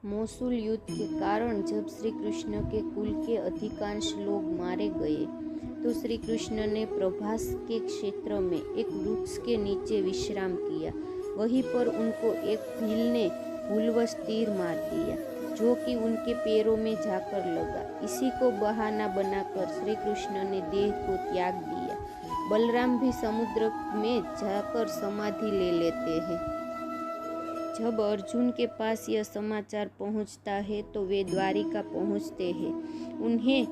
Mosul युद्ध के कारण जब श्री कृष्ण के कुल के अधिकांश लोग मारे गए तो श्री कृष्ण ने प्रभास के क्षेत्र में एक वृक्ष के नीचे विश्राम किया। वहीं पर उनको एक भील ने भूलवश तीर मार दिया जो कि उनके पैरों में जाकर लगा। इसी को बहाना बनाकर श्री कृष्ण ने देह को त्याग दिया। बलराम भी समुद्र में जाकर समाधि ले लेते हैं। जब अर्जुन के पास यह समाचार पहुंचता है तो वे द्वारिका पहुंचते हैं। उन्हें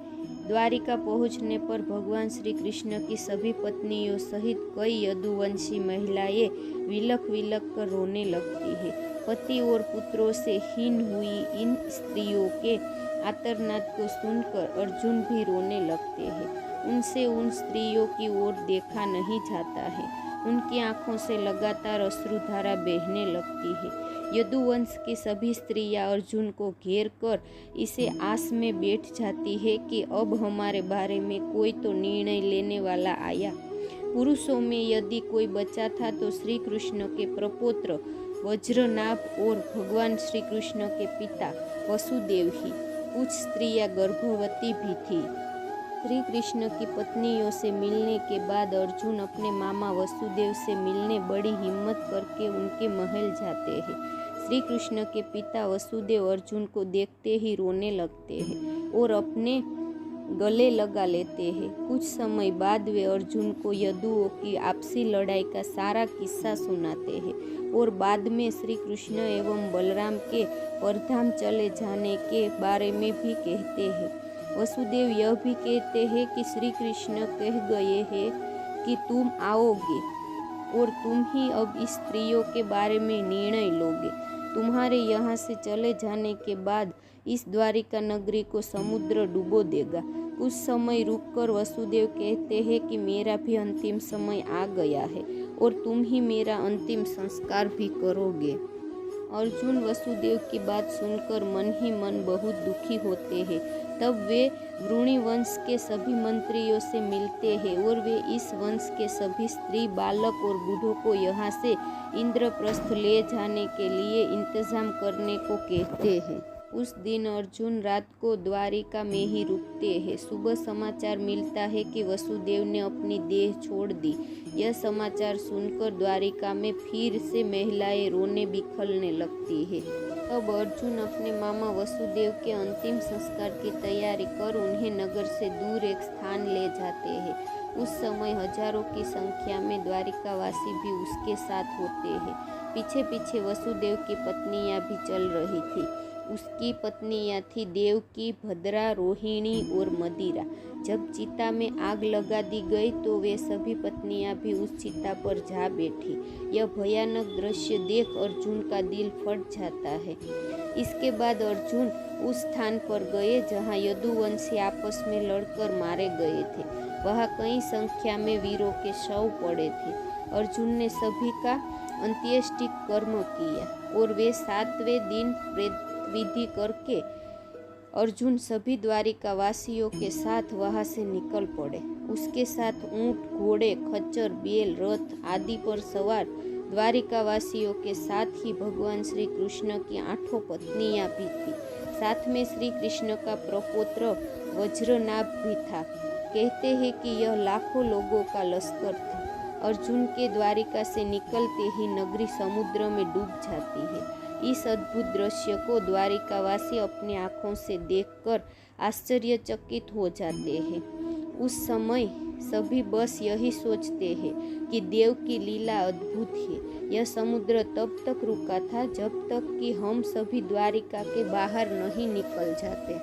द्वारिका पहुंचने पर भगवान श्री कृष्ण की सभी पत्नियों सहित कई यदुवंशी महिलाएं विलख विलख कर रोने लगती है। पति और पुत्रों से हीन हुई इन स्त्रियों के आर्तनाद को सुनकर अर्जुन भी रोने लगते हैं। उनसे उन स्त्रियों की ओर देखा नहीं जाता है। उनकी आंखों से लगातार अश्रुधारा बहने लगती है। यदुवंश की सभी स्त्रियां अर्जुन को घेर कर इसे आस में बैठ जाती है कि अब हमारे बारे में कोई तो निर्णय लेने वाला आया। पुरुषों में यदि कोई बचा था तो श्री कृष्ण के प्रपौत्र वज्रनाभ और भगवान श्री कृष्ण के पिता वसुदेव ही। कुछ स्त्रियां गर्भवती भी थी। श्री कृष्ण की पत्नियों से मिलने के बाद अर्जुन अपने मामा वसुदेव से मिलने बड़ी हिम्मत करके उनके महल जाते हैं। श्री कृष्ण के पिता वसुदेव अर्जुन को देखते ही रोने लगते हैं और अपने गले लगा लेते हैं। कुछ समय बाद वे अर्जुन को यदुओं की आपसी लड़ाई का सारा किस्सा सुनाते हैं और बाद में श्री कृष्ण एवं बलराम के परधाम चले जाने के बारे में भी कहते हैं। वसुदेव यह भी कहते हैं कि श्री कृष्ण कह गए हैं कि तुम आओगे और तुम ही अब इस स्त्रियों के बारे में निर्णय लोगे। तुम्हारे यहाँ से चले जाने के बाद इस द्वारिका नगरी को समुद्र डुबो देगा। कुछ समय रुककर वसुदेव कहते हैं कि मेरा भी अंतिम समय आ गया है और तुम ही मेरा अंतिम संस्कार भी करोगे। अर्जुन वसुदेव की बात सुनकर मन ही मन बहुत दुखी होते हैं। तब वे वृणी वंश के सभी मंत्रियों से मिलते हैं और वे इस वंश के सभी स्त्री बालक और बूढ़ों को यहाँ से इंद्रप्रस्थ ले जाने के लिए इंतजाम करने को कहते हैं। उस दिन अर्जुन रात को द्वारिका में ही रुकते हैं। सुबह समाचार मिलता है कि वसुदेव ने अपनी देह छोड़ दी। यह समाचार सुनकर द्वारिका में फिर से महिलाएं रोने बिखरने लगती है। तब अर्जुन अपने मामा वसुदेव के अंतिम संस्कार की तैयारी कर उन्हें नगर से दूर एक स्थान ले जाते हैं। उस समय हजारों की संख्या में द्वारिकावासी भी उसके साथ होते हैं। पीछे पीछे वसुदेव की पत्नियां भी चल रही थी। उसकी पत्नियां थी देवकी, भद्रा, रोहिणी और मदिरा। जब चिता में आग लगा दी गई तो वे सभी पत्नियां भी उस चिता पर जा बैठी। यह भयानक दृश्य देख अर्जुन का दिल फट जाता है। इसके बाद अर्जुन उस स्थान पर गए जहां यदुवंशी आपस में लड़कर मारे गए थे। वहां कई संख्या में वीरों के शव पड़े थे। अर्जुन ने सभी का अंत्येष्टि कर्म किया और वे 7वें दिन विधि करके अर्जुन सभी द्वारिका वासियों के साथ वहां से निकल पड़े। उसके साथ ऊंट, घोड़े, खच्चर, बैल, रथ आदि पर सवार द्वारिका वासियों के साथ ही भगवान श्री कृष्ण की 8 पत्नियां भी थी। साथ में श्री कृष्ण का प्रपौत्र वज्रनाभ भी था। कहते हैं कि यह लाखों लोगों का लश्कर था। अर्जुन के द्वारिका से निकलते ही नगरी समुद्र में डूब जाती है। इस अद्भुत दृश्य को द्वारिकावासी अपनी आँखों से देखकर आश्चर्यचकित हो जाते हैं। उस समय सभी बस यही सोचते हैं कि देव की लीला अद्भुत है। यह समुद्र तब तक रुका था जब तक कि हम सभी द्वारिका के बाहर नहीं निकल जाते।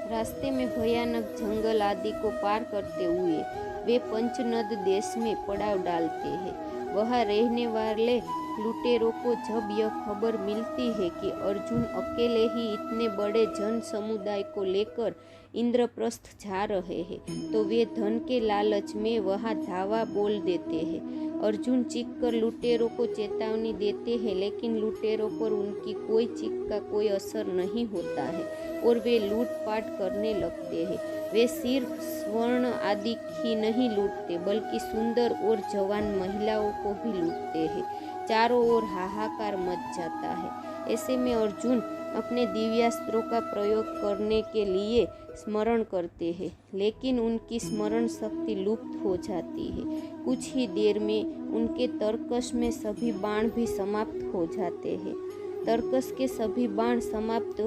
रास्ते में भयानक जंगल आदि को पार करते हुए वे पंचनद देश में पड़ाव डालते हैं। वहाँ रहने वाले लुटेरों को जब यह खबर मिलती है कि अर्जुन अकेले ही इतने बड़े जन समुदाय को लेकर इंद्रप्रस्थ जा रहे हैं तो वे धन के लालच में वहां धावा बोल देते हैं। अर्जुन चीख कर लुटेरों को चेतावनी देते हैं लेकिन लुटेरों पर उनकी कोई चीख का कोई असर नहीं होता है और वे लूटपाट करने लगते हैं। वे सिर्फ स्वर्ण आदि ही नहीं लूटते बल्कि सुंदर और जवान महिलाओं को भी लूटते हैं। चारों ओर हाहाकार मच जाता है। ऐसे में अर्जुन अपने दिव्यास्त्रों का प्रयोग करने के लिए स्मरण करते हैं, लेकिन उनकी स्मरण शक्ति लुप्त हो जाती है। कुछ ही देर में उनके तर्कस में सभी बाण भी समाप्त हो जाते हैं। तर्कस के सभी बाण समाप्त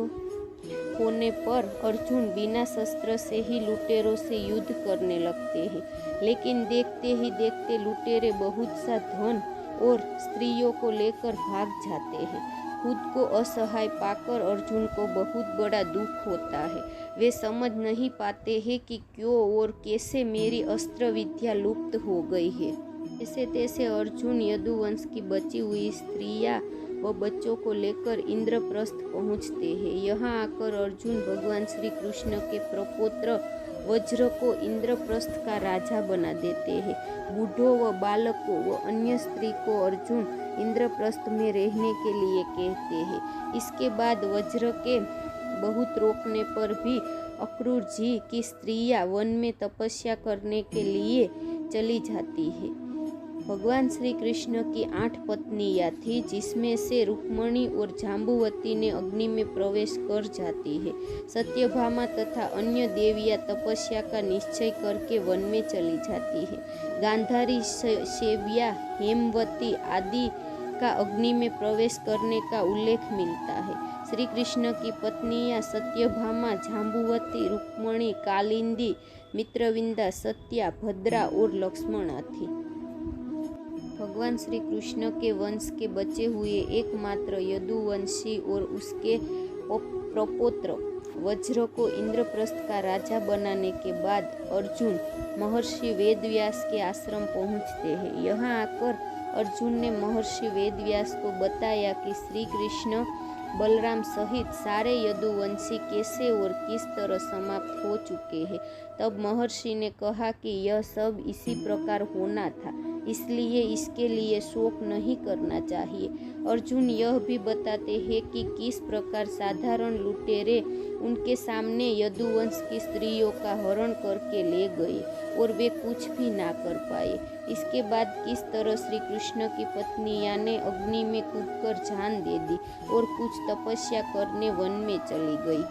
होने पर अर्जुन बिना शस्त्र से ही लुटेरों से युद्ध करने लगते हैं, लेकिन देखते ही देखते लुटेरे बहुत सा धन और स्त्रियों को लेकर भाग जाते हैं। खुद को असहाय पाकर अर्जुन को बहुत बड़ा दुख होता है। वे समझ नहीं पाते हैं कि क्यों और कैसे मेरी अस्त्र विद्या लुप्त हो गई है। जैसे तैसे अर्जुन यदुवंश की बची हुई स्त्रियां व बच्चों को लेकर इंद्रप्रस्थ पहुंचते हैं। यहाँ आकर अर्जुन भगवान श्री कृष्ण के प्रपौत्र वज्र को इंद्रप्रस्थ का राजा बना देते हैं। बूढ़ों व बालकों व अन्य स्त्री को अर्जुन इंद्रप्रस्थ में रहने के लिए कहते हैं। इसके बाद वज्र के बहुत रोकने पर भी अक्रूर जी की स्त्रियां वन में तपस्या करने के लिए चली जाती है। भगवान श्री कृष्ण की 8 पत्नियां थी, जिसमें से रुक्मणी और जाम्बुवती ने अग्नि में प्रवेश कर जाती है। सत्यभामा तथा अन्य देवियां तपस्या का निश्चय करके वन में चली जाती है। गांधारी, सेव्या, हेमवती आदि का अग्नि में प्रवेश करने का उल्लेख मिलता है। श्री कृष्ण की पत्नियां सत्यभामा, जाम्बुवती, रुक्मणी, कालिंदी, मित्रविंदा, सत्या, भद्रा और लक्ष्मणा थी। भगवान श्री कृष्ण के वंश के बचे हुए एकमात्र यदुवंशी और उसके प्रपौत्र वज्र को इंद्रप्रस्थ का राजा बनाने के बाद अर्जुन महर्षि वेदव्यास के आश्रम पहुंचते हैं। यहाँ आकर अर्जुन ने महर्षि वेदव्यास को बताया कि श्री कृष्ण बलराम सहित सारे यदुवंशी कैसे और किस तरह समाप्त हो चुके हैं। तब महर्षि ने कहा कि यह सब इसी प्रकार होना था, इसलिए इसके लिए शोक नहीं करना चाहिए। अर्जुन यह भी बताते हैं कि किस प्रकार साधारण लुटेरे उनके सामने यदुवंश की स्त्रियों का हरण करके ले गए और वे कुछ भी ना कर पाए। इसके बाद किस तरह श्री कृष्ण की पत्नियां ने अग्नि में कूदकर जान दे दी और कुछ तपस्या करने वन में चली गई।